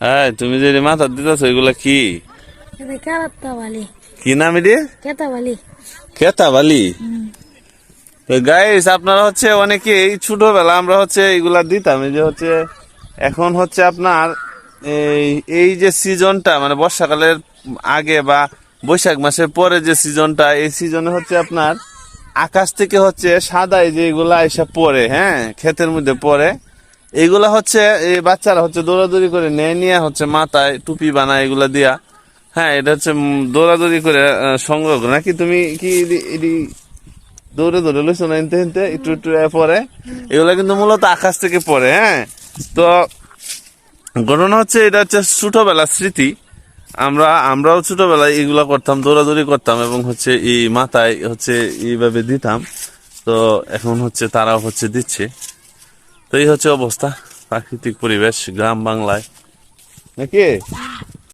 হ্যাঁ, তুমি যে মাথা দিতেছো এগুলা কি কেতাবালি কি নাম এটি? কেতাবালি কেতাবালি। তো গাইস, আপনারা হচ্ছে অনেকেই ছোটবেলা আমরা হচ্ছে এগুলা দিতাম। এই যে হচ্ছে এখন হচ্ছে আপনার এই এই যে সিজনটা মানে বর্ষাকালের আগে বা বৈশাখ মাসের পরে যে সিজনটা, এই সিজনে হচ্ছে আপনার আকাশ থেকে হচ্ছে সাদা এই যে এগুলা এসে পড়ে, হ্যাঁ, ক্ষেতের মধ্যে পড়ে। এইগুলা হচ্ছে এই বাচ্চারা হচ্ছে দৌড়াদৌড়ি করে নিয়ে হচ্ছে মাথায় টুপি বানায় এগুলা দিয়া। হ্যাঁ, এটা হচ্ছে দৌড়াদৌড়ি করে সংগ্রহ করে নাকি তুমি কি এটি দৌড়ে দৌড়ে লইছো না এনতে এনতে একটু একটু পরে। এগুলা কিন্তু মূলত আকাশ থেকে পড়ে। হ্যাঁ, তো ঘটনা হচ্ছে এটা হচ্ছে ছোটবেলার স্মৃতি। আমরাও ছোটবেলায় এগুলা করতাম, দৌড়াদৌড়ি করতাম এবং হচ্ছে এই মাথায় হচ্ছে এইভাবে দিতাম। তো এখন হচ্ছে তারাও হচ্ছে দিচ্ছে। তো এই হচ্ছে অবস্থা, প্রাকৃতিক পরিবেশ গ্রাম বাংলায় নাকি।